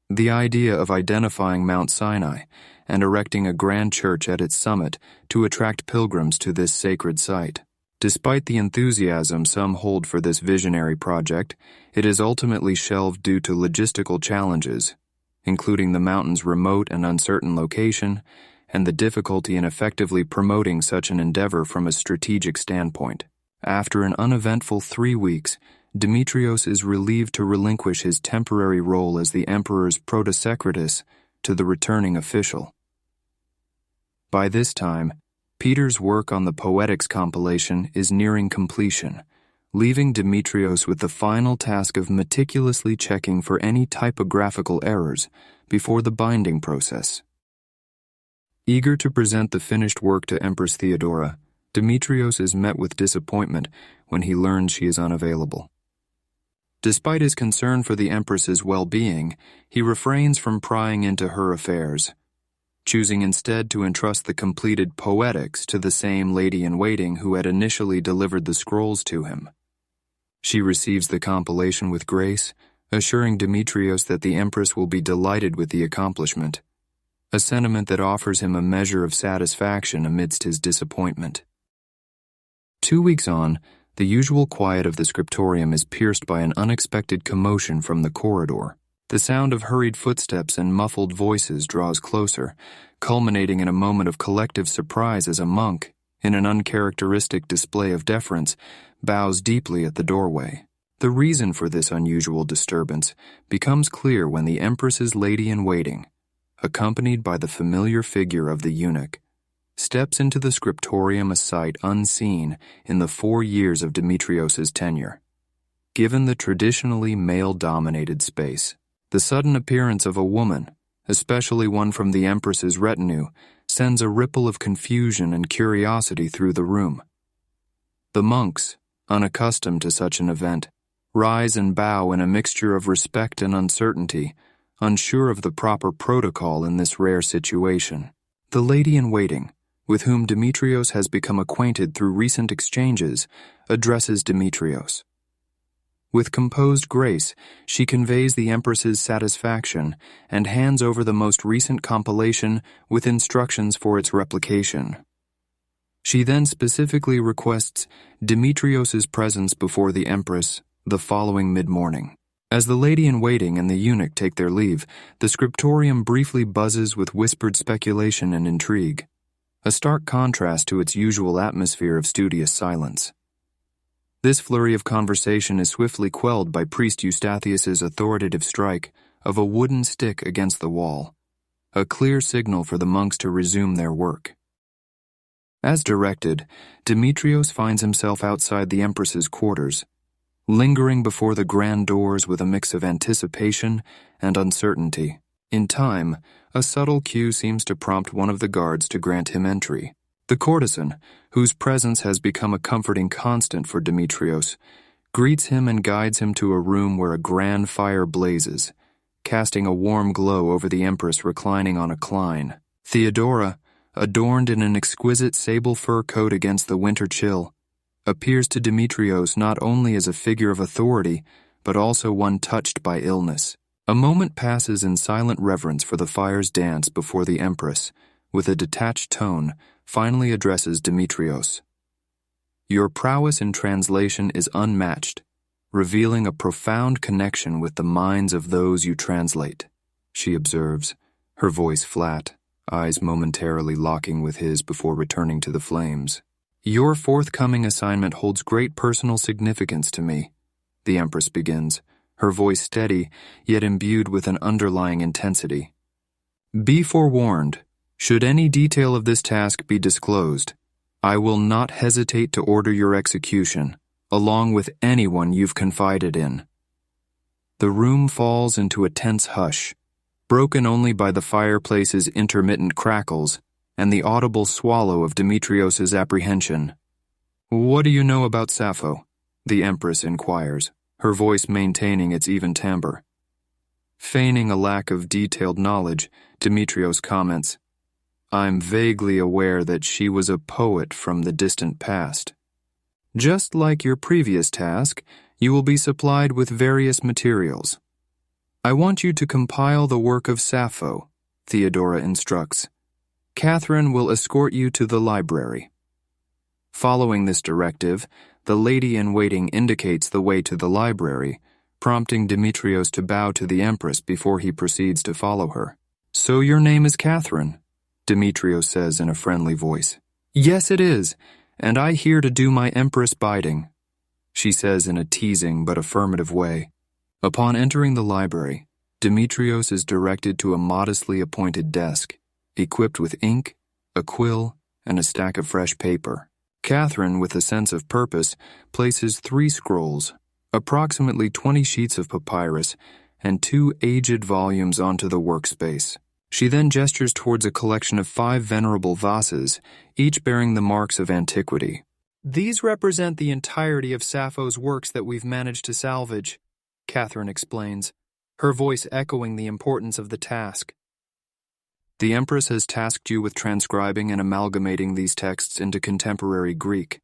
the idea of identifying Mount Sinai and erecting a grand church at its summit to attract pilgrims to this sacred site. Despite the enthusiasm some hold for this visionary project, it is ultimately shelved due to logistical challenges, including the mountain's remote and uncertain location and the difficulty in effectively promoting such an endeavor from a strategic standpoint. After an uneventful 3 weeks, Dimitrios is relieved to relinquish his temporary role as the emperor's secretus to the returning official. By this time, Peter's work on the poetics compilation is nearing completion, leaving Dimitrios with the final task of meticulously checking for any typographical errors before the binding process. Eager to present the finished work to Empress Theodora, Dimitrios is met with disappointment when he learns she is unavailable. Despite his concern for the Empress's well-being, he refrains from prying into her affairs. choosing instead to entrust the completed poetics to the same lady-in-waiting who had initially delivered the scrolls to him. She receives the compilation with grace, assuring Dimitrios that the Empress will be delighted with the accomplishment, a sentiment that offers him a measure of satisfaction amidst his disappointment. 2 weeks on, the usual quiet of the scriptorium is pierced by an unexpected commotion from the corridor. The sound of hurried footsteps and muffled voices draws closer, culminating in a moment of collective surprise as a monk, in an uncharacteristic display of deference, bows deeply at the doorway. The reason for this unusual disturbance becomes clear when the Empress's lady-in-waiting, accompanied by the familiar figure of the eunuch, steps into the scriptorium, a sight unseen in the 4 years of Dimitrios's tenure. Given the traditionally male-dominated space, the sudden appearance of a woman, especially one from the Empress's retinue, sends a ripple of confusion and curiosity through the room. The monks, unaccustomed to such an event, rise and bow in a mixture of respect and uncertainty, unsure of the proper protocol in this rare situation. The lady-in-waiting, with whom Dimitrios has become acquainted through recent exchanges, addresses Dimitrios. With composed grace, she conveys the Empress's satisfaction and hands over the most recent compilation with instructions for its replication. She then specifically requests Dimitrios's presence before the Empress the following mid-morning. As the lady-in-waiting and the eunuch take their leave, the scriptorium briefly buzzes with whispered speculation and intrigue, a stark contrast to its usual atmosphere of studious silence. This flurry of conversation is swiftly quelled by Priest Eustathius's authoritative strike of a wooden stick against the wall, a clear signal for the monks to resume their work. As directed, Dimitrios finds himself outside the Empress's quarters, lingering before the grand doors with a mix of anticipation and uncertainty. In time, a subtle cue seems to prompt one of the guards to grant him entry. The courtesan, whose presence has become a comforting constant for Dimitrios, greets him and guides him to a room where a grand fire blazes, casting a warm glow over the Empress reclining on a cline. Theodora, adorned in an exquisite sable fur coat against the winter chill, appears to Dimitrios not only as a figure of authority, but also one touched by illness. A moment passes in silent reverence for the fire's dance before the Empress, with a detached tone, finally addresses Dimitrios. Your prowess in translation is unmatched, revealing a profound connection with the minds of those you translate, she observes, her voice flat, eyes momentarily locking with his before returning to the flames. Your forthcoming assignment holds great personal significance to me, the Empress begins, her voice steady, yet imbued with an underlying intensity. Be forewarned, should any detail of this task be disclosed, I will not hesitate to order your execution, along with anyone you've confided in. The room falls into a tense hush, broken only by the fireplace's intermittent crackles and the audible swallow of Dimitrios's apprehension. What do you know about Sappho? The Empress inquires, her voice maintaining its even timbre. Feigning a lack of detailed knowledge, Dimitrios comments, I'm vaguely aware that she was a poet from the distant past. Just like your previous task, you will be supplied with various materials. I want you to compile the work of Sappho, Theodora instructs. Catherine will escort you to the library. Following this directive, the lady-in-waiting indicates the way to the library, prompting Dimitrios to bow to the Empress before he proceeds to follow her. So your name is Catherine, Dimitrios says in a friendly voice. Yes, it is, and I here to do my Empress bidding, she says in a teasing but affirmative way. Upon entering the library, Dimitrios is directed to a modestly appointed desk, equipped with ink, a quill, and a stack of fresh paper. Catherine, with a sense of purpose, places 3 scrolls, approximately 20 sheets of papyrus, and 2 aged volumes onto the workspace. She then gestures towards a collection of 5 venerable vases, each bearing the marks of antiquity. These represent the entirety of Sappho's works that we've managed to salvage, Catherine explains, her voice echoing the importance of the task. The Empress has tasked you with transcribing and amalgamating these texts into contemporary Greek.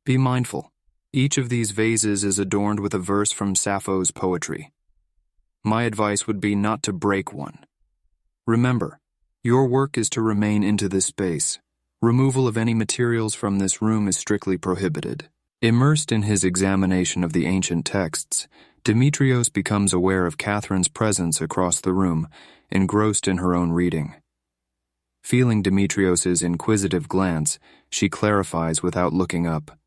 Be mindful. Each of these vases is adorned with a verse from Sappho's poetry. My advice would be not to break one. Remember, your work is to remain into this space. Removal of any materials from this room is strictly prohibited. Immersed in his examination of the ancient texts, Dimitrios becomes aware of Catherine's presence across the room, engrossed in her own reading. Feeling Dimitrios's inquisitive glance, she clarifies without looking up.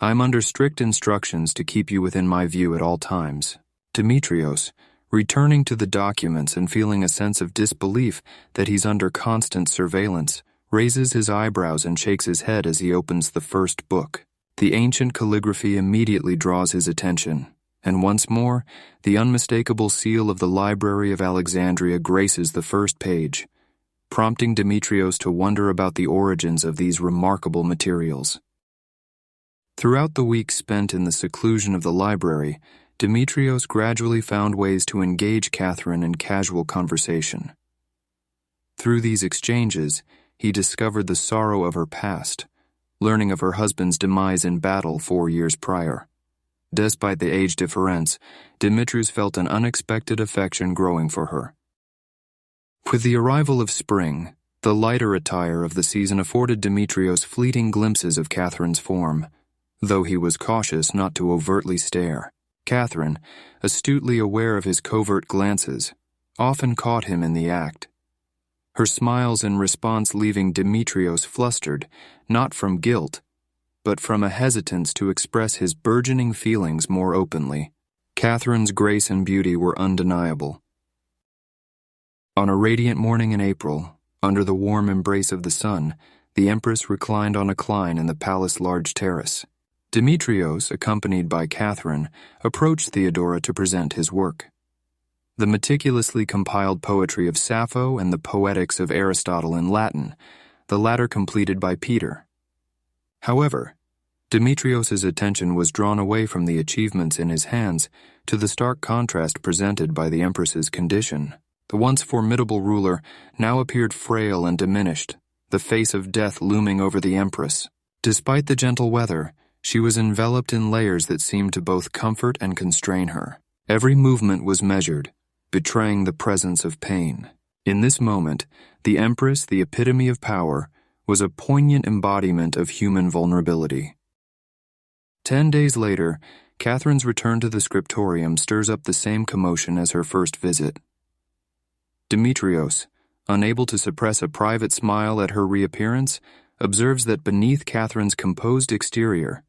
I'm under strict instructions to keep you within my view at all times. Dimitrios, returning to the documents and feeling a sense of disbelief that he's under constant surveillance, raises his eyebrows and shakes his head as he opens the first book. The ancient calligraphy immediately draws his attention, and once more, the unmistakable seal of the Library of Alexandria graces the first page, prompting Dimitrios to wonder about the origins of these remarkable materials. Throughout the weeks spent in the seclusion of the library, Dimitrios gradually found ways to engage Catherine in casual conversation. Through these exchanges, he discovered the sorrow of her past, learning of her husband's demise in battle 4 years prior. Despite the age difference, Dimitrios felt an unexpected affection growing for her. With the arrival of spring, the lighter attire of the season afforded Dimitrios fleeting glimpses of Catherine's form, though he was cautious not to overtly stare. Catherine, astutely aware of his covert glances, often caught him in the act. Her smiles in response leaving Dimitrios flustered, not from guilt, but from a hesitance to express his burgeoning feelings more openly. Catherine's grace and beauty were undeniable. On a radiant morning in April, under the warm embrace of the sun, the Empress reclined on a cline in the palace large terrace. Dimitrios, accompanied by Catherine, approached Theodora to present his work. The meticulously compiled poetry of Sappho and the poetics of Aristotle in Latin, the latter completed by Peter. However, Dimitrios's attention was drawn away from the achievements in his hands to the stark contrast presented by the Empress's condition. The once formidable ruler now appeared frail and diminished, the face of death looming over the Empress. Despite the gentle weather, she was enveloped in layers that seemed to both comfort and constrain her. Every movement was measured, betraying the presence of pain. In this moment, the Empress, the epitome of power, was a poignant embodiment of human vulnerability. 10 days later, Catherine's return to the scriptorium stirs up the same commotion as her first visit. Dimitrios, unable to suppress a private smile at her reappearance, observes that beneath Catherine's composed exterior,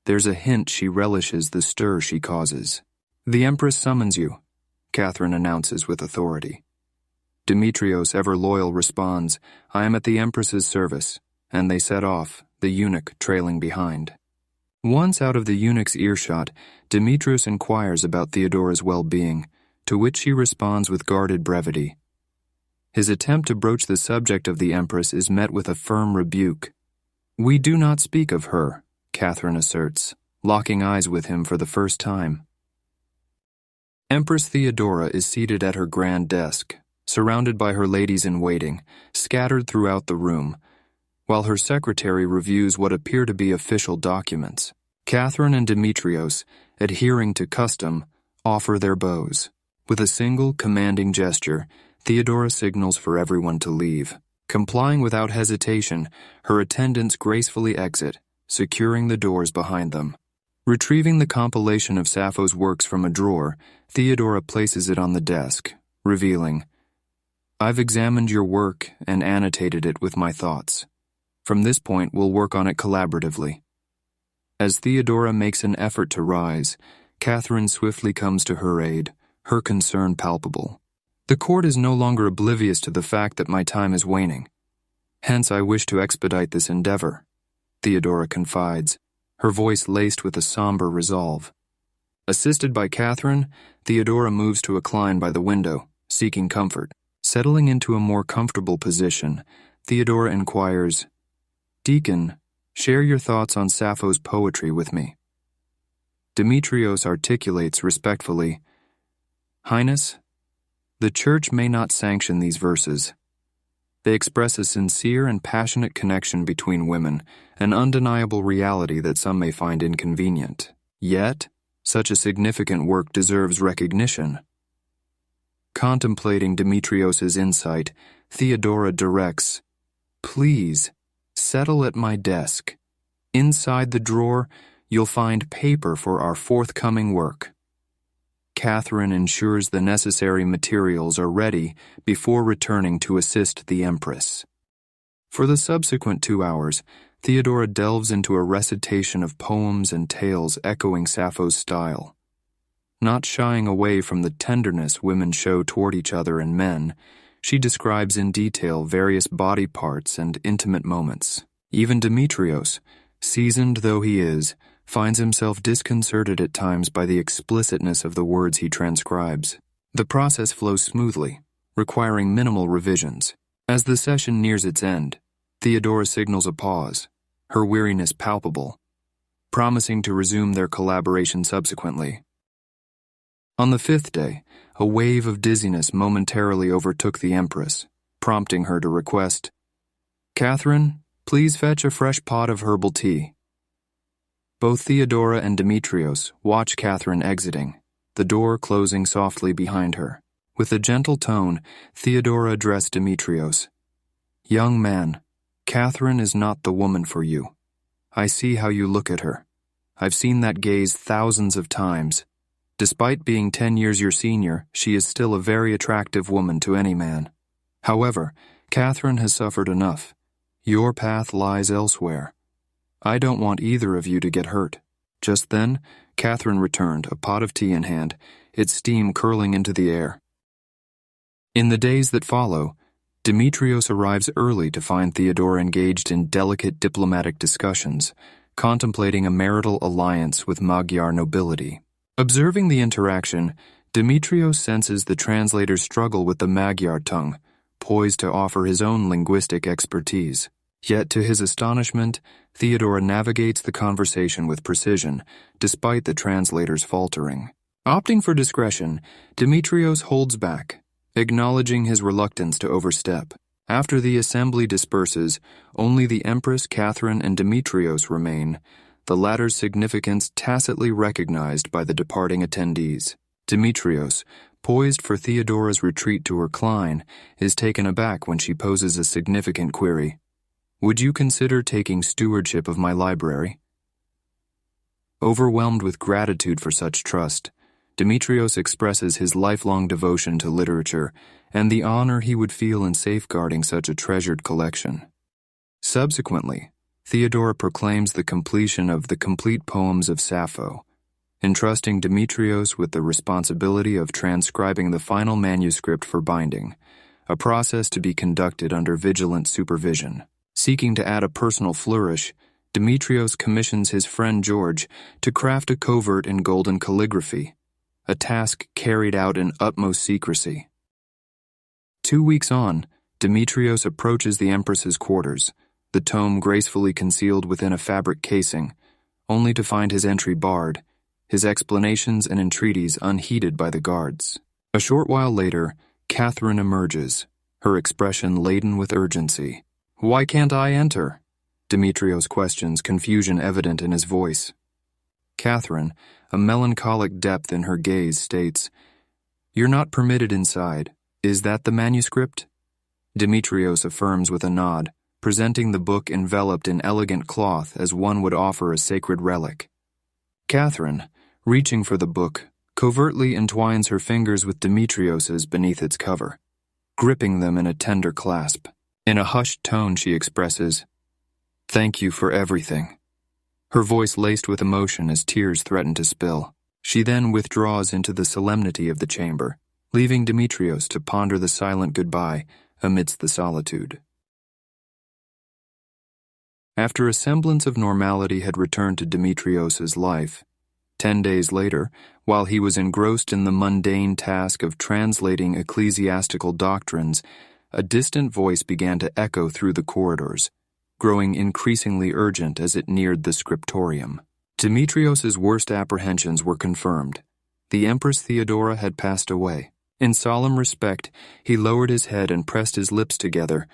there's a hint she relishes the stir she causes. The Empress summons you, Catherine announces with authority. Dimitrios, ever loyal, responds, I am at the Empress's service, and they set off, the eunuch trailing behind. Once out of the eunuch's earshot, Dimitrios inquires about Theodora's well-being, to which she responds with guarded brevity. His attempt to broach the subject of the Empress is met with a firm rebuke. We do not speak of her, Catherine asserts, locking eyes with him for the first time. Empress Theodora is seated at her grand desk, surrounded by her ladies-in-waiting, scattered throughout the room, while her secretary reviews what appear to be official documents. Catherine and Dimitrios, adhering to custom, offer their bows. With a single, commanding gesture, Theodora signals for everyone to leave. Complying without hesitation, her attendants gracefully exit, securing the doors behind them. Retrieving the compilation of Sappho's works from a drawer, Theodora places it on the desk, revealing, I've examined your work and annotated it with my thoughts. From this point, we'll work on it collaboratively. As Theodora makes an effort to rise, Catherine swiftly comes to her aid, her concern palpable. The court is no longer oblivious to the fact that my time is waning. Hence, I wish to expedite this endeavor, Theodora confides, her voice laced with a somber resolve. Assisted by Catherine, Theodora moves to recline by the window, seeking comfort. Settling into a more comfortable position, Theodora inquires, Deacon, share your thoughts on Sappho's poetry with me. Dimitrios articulates respectfully, Highness, the Church may not sanction these verses. They express a sincere and passionate connection between women, an undeniable reality that some may find inconvenient. Yet, such a significant work deserves recognition. Contemplating Dimitrios's insight, Theodora directs, "Please, settle at my desk. Inside the drawer, you'll find paper for our forthcoming work." Catherine ensures the necessary materials are ready before returning to assist the Empress. For the subsequent 2 hours, Theodora delves into a recitation of poems and tales echoing Sappho's style. Not shying away from the tenderness women show toward each other and men, she describes in detail various body parts and intimate moments. Even Dimitrios, seasoned though he is, finds himself disconcerted at times by the explicitness of the words he transcribes. The process flows smoothly, requiring minimal revisions. As the session nears its end, Theodora signals a pause, her weariness palpable, promising to resume their collaboration subsequently. On the 5th day, a wave of dizziness momentarily overtook the Empress, prompting her to request, "Catherine, please fetch a fresh pot of herbal tea." Both Theodora and Dimitrios watch Catherine exiting, the door closing softly behind her. With a gentle tone, Theodora addressed Dimitrios, "Young man, Catherine is not the woman for you. I see how you look at her. I've seen that gaze thousands of times. Despite being 10 years your senior, she is still a very attractive woman to any man. However, Catherine has suffered enough. Your path lies elsewhere. I don't want either of you to get hurt." Just then, Catherine returned, a pot of tea in hand, its steam curling into the air. In the days that follow, Dimitrios arrives early to find Theodora engaged in delicate diplomatic discussions, contemplating a marital alliance with Magyar nobility. Observing the interaction, Dimitrios senses the translator's struggle with the Magyar tongue, poised to offer his own linguistic expertise. Yet, to his astonishment, Theodora navigates the conversation with precision, despite the translator's faltering. Opting for discretion, Dimitrios holds back, acknowledging his reluctance to overstep. After the assembly disperses, only the Empress, Catherine, and Dimitrios remain, the latter's significance tacitly recognized by the departing attendees. Dimitrios, poised for Theodora's retreat to recline, is taken aback when she poses a significant query. "Would you consider taking stewardship of my library?" Overwhelmed with gratitude for such trust, Dimitrios expresses his lifelong devotion to literature and the honor he would feel in safeguarding such a treasured collection. Subsequently, Theodora proclaims the completion of the complete poems of Sappho, entrusting Dimitrios with the responsibility of transcribing the final manuscript for binding, a process to be conducted under vigilant supervision. Seeking to add a personal flourish, Dimitrios commissions his friend George to craft a covert in golden calligraphy, a task carried out in utmost secrecy. 2 weeks on, Dimitrios approaches the Empress's quarters, the tome gracefully concealed within a fabric casing, only to find his entry barred, his explanations and entreaties unheeded by the guards. A short while later, Catherine emerges, her expression laden with urgency. "Why can't I enter?" Dimitrios questions, confusion evident in his voice. Catherine, a melancholic depth in her gaze, states, "You're not permitted inside. Is that the manuscript?" Dimitrios affirms with a nod, presenting the book enveloped in elegant cloth as one would offer a sacred relic. Catherine, reaching for the book, covertly entwines her fingers with Dimitrios's beneath its cover, gripping them in a tender clasp. In a hushed tone, she expresses, "Thank you for everything." Her voice laced with emotion as tears threaten to spill. She then withdraws into the solemnity of the chamber, leaving Dimitrios to ponder the silent goodbye amidst the solitude. After a semblance of normality had returned to Dimitrios's life, 10 days later, while he was engrossed in the mundane task of translating ecclesiastical doctrines, a distant voice began to echo through the corridors, growing increasingly urgent as it neared the scriptorium. Dimitrios's worst apprehensions were confirmed. The Empress Theodora had passed away. In solemn respect, he lowered his head and pressed his lips together,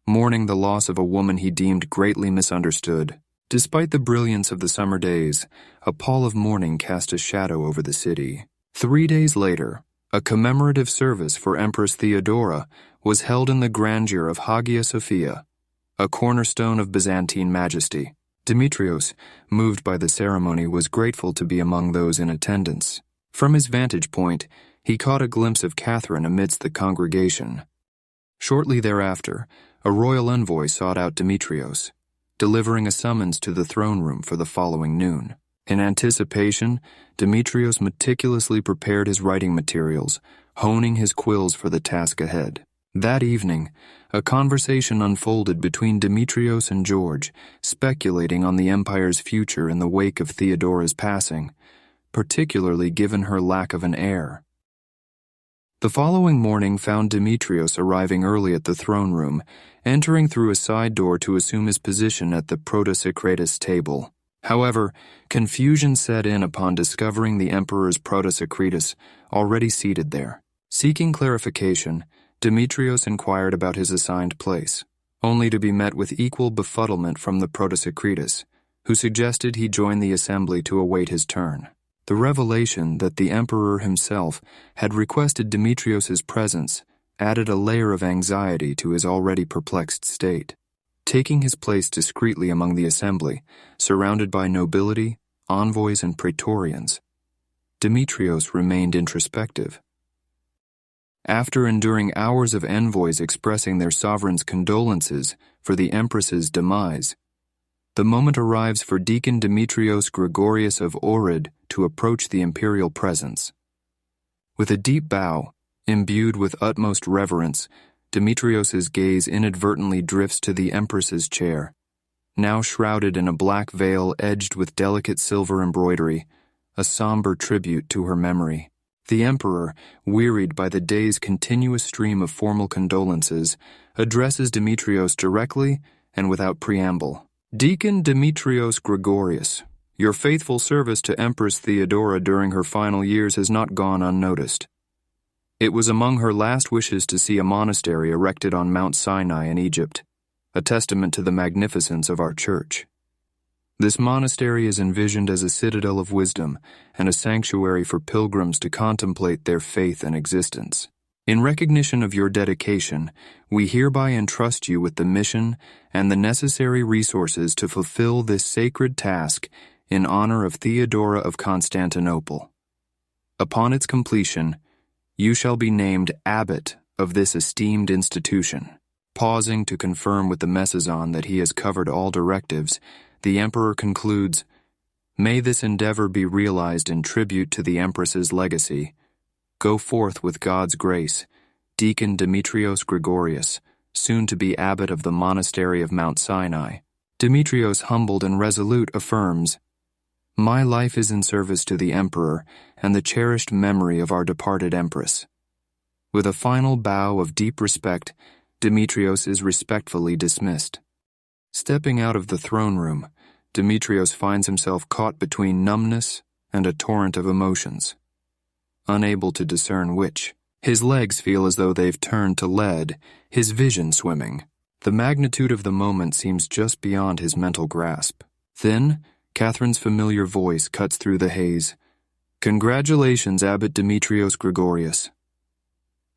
mourning the loss of a woman he deemed greatly misunderstood. Despite the brilliance of the summer days, a pall of mourning cast a shadow over the city. 3 days later, a commemorative service for Empress Theodora was held in the grandeur of Hagia Sophia, a cornerstone of Byzantine majesty. Dimitrios, moved by the ceremony, was grateful to be among those in attendance. From his vantage point, he caught a glimpse of Catherine amidst the congregation. Shortly thereafter, a royal envoy sought out Dimitrios, delivering a summons to the throne room for the following noon. In anticipation, Dimitrios meticulously prepared his writing materials, honing his quills for the task ahead. That evening, a conversation unfolded between Dimitrios and George, speculating on the empire's future in the wake of Theodora's passing, particularly given her lack of an heir. The following morning found Dimitrios arriving early at the throne room, entering through a side door to assume his position at the proto-secretus table. However, confusion set in upon discovering the emperor's proto-secretus already seated there. Seeking clarification, Dimitrios inquired about his assigned place, only to be met with equal befuddlement from the proto-secretus, who suggested he join the assembly to await his turn. The revelation that the emperor himself had requested Dimitrios's presence added a layer of anxiety to his already perplexed state. Taking his place discreetly among the assembly, surrounded by nobility, envoys, and praetorians, Dimitrios remained introspective. After enduring hours of envoys expressing their sovereign's condolences for the empress's demise, the moment arrives for Deacon Dimitrios Gregorius of Ohrid to approach the imperial presence. With a deep bow, imbued with utmost reverence, Dimitrios's gaze inadvertently drifts to the empress's chair, now shrouded in a black veil edged with delicate silver embroidery, a somber tribute to her memory. The emperor, wearied by the day's continuous stream of formal condolences, addresses Dimitrios directly and without preamble. Deacon Dimitrios Gregorius, your faithful service to Empress Theodora during her final years has not gone unnoticed. It was among her last wishes to see a monastery erected on Mount Sinai in Egypt, a testament to the magnificence of our church. This monastery is envisioned as a citadel of wisdom and a sanctuary for pilgrims to contemplate their faith and existence. In recognition of your dedication, we hereby entrust you with the mission and the necessary resources to fulfill this sacred task in honor of Theodora of Constantinople. Upon its completion, you shall be named abbot of this esteemed institution. Pausing to confirm with the Messazon that he has covered all directives, the emperor concludes, "May this endeavor be realized in tribute to the empress's legacy. Go forth with God's grace, Deacon Dimitrios Gregorius, soon to be abbot of the monastery of Mount Sinai." Dimitrios, humbled and resolute, affirms, "My life is in service to the emperor and the cherished memory of our departed empress." With a final bow of deep respect, Dimitrios is respectfully dismissed. Stepping out of the throne room, Dimitrios finds himself caught between numbness and a torrent of emotions, unable to discern which. His legs feel as though they've turned to lead, his vision swimming. The magnitude of the moment seems just beyond his mental grasp. Then, Catherine's familiar voice cuts through the haze. "Congratulations, Abbot Dimitrios Gregorius."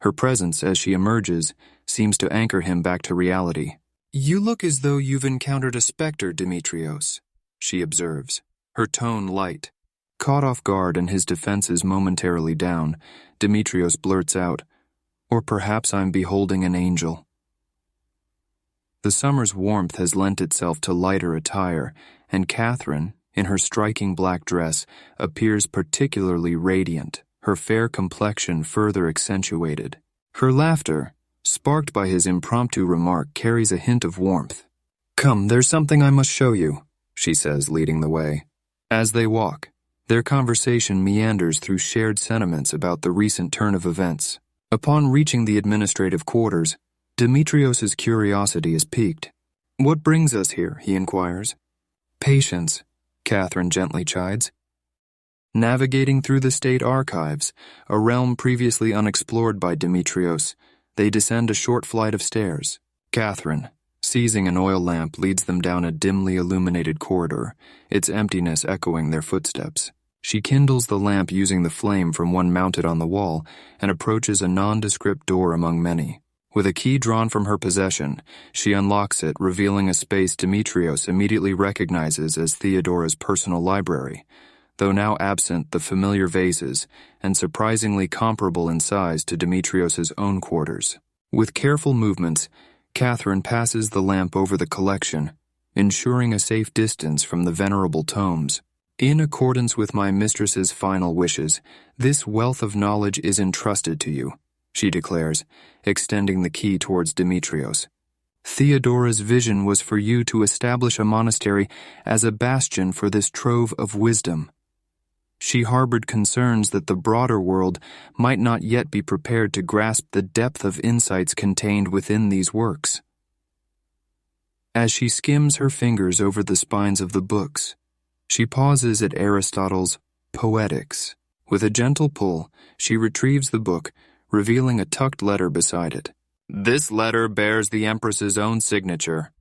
Her presence, as she emerges, seems to anchor him back to reality. "You look as though you've encountered a specter, Dimitrios," she observes, her tone light. Caught off guard and his defenses momentarily down, Dimitrios blurts out, "Or perhaps I'm beholding an angel." The summer's warmth has lent itself to lighter attire, and Catherine, in her striking black dress, appears particularly radiant, her fair complexion further accentuated. Her laughter, sparked by his impromptu remark, carries a hint of warmth. "Come, there's something I must show you," she says, leading the way. As they walk, their conversation meanders through shared sentiments about the recent turn of events. Upon reaching the administrative quarters, Dimitrios's curiosity is piqued. "What brings us here?" he inquires. "Patience," Catherine gently chides. Navigating through the state archives, a realm previously unexplored by Dimitrios, they descend a short flight of stairs. Catherine, Seizing an oil lamp leads them down a dimly illuminated corridor, its emptiness echoing their footsteps. She kindles the lamp using the flame from one mounted on the wall and approaches a nondescript door among many. With a key drawn from her possession, she unlocks it, revealing a space Dimitrios immediately recognizes as Theodora's personal library, though now absent the familiar vases and surprisingly comparable in size to Dimitrios's own quarters. With careful movements, Catherine passes the lamp over the collection, ensuring a safe distance from the venerable tomes. In accordance with my mistress's final wishes, this wealth of knowledge is entrusted to you, she declares, extending the key towards Dimitrios. Theodora's vision was for you to establish a monastery as a bastion for this trove of wisdom. She harbored concerns that the broader world might not yet be prepared to grasp the depth of insights contained within these works. As she skims her fingers over the spines of the books, she pauses at Aristotle's Poetics. With a gentle pull, she retrieves the book, revealing a tucked letter beside it. "This letter bears the Empress's own signature,"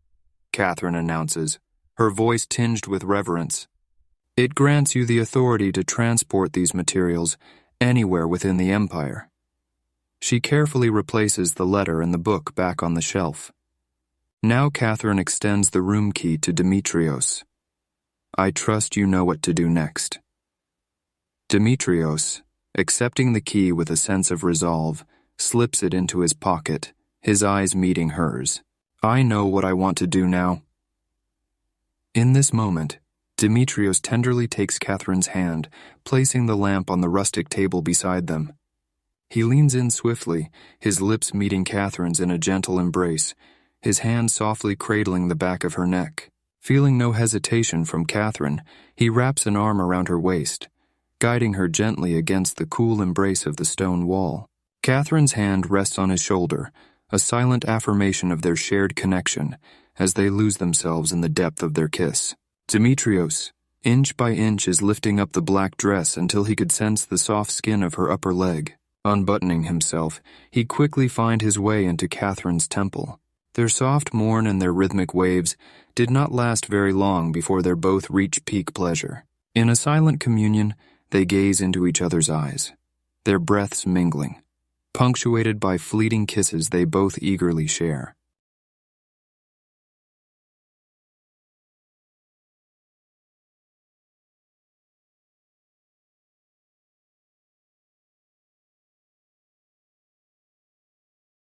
Catherine announces, her voice tinged with reverence. "It grants you the authority to transport these materials anywhere within the empire." She carefully replaces the letter and the book back on the shelf. Now Catherine extends the room key to Dimitrios. "I trust you know what to do next." Dimitrios, accepting the key with a sense of resolve, slips it into his pocket, his eyes meeting hers. "I know what I want to do now." In this moment, Dimitrios tenderly takes Catherine's hand, placing the lamp on the rustic table beside them. He leans in swiftly, his lips meeting Catherine's in a gentle embrace, his hand softly cradling the back of her neck. Feeling no hesitation from Catherine, he wraps an arm around her waist, guiding her gently against the cool embrace of the stone wall. Catherine's hand rests on his shoulder, a silent affirmation of their shared connection as they lose themselves in the depth of their kiss. Dimitrios, inch by inch, is lifting up the black dress until he could sense the soft skin of her upper leg. Unbuttoning himself, he quickly finds his way into Catherine's temple. Their soft mourn and their rhythmic waves did not last very long before they both reach peak pleasure. In a silent communion, they gaze into each other's eyes, their breaths mingling, punctuated by fleeting kisses they both eagerly share.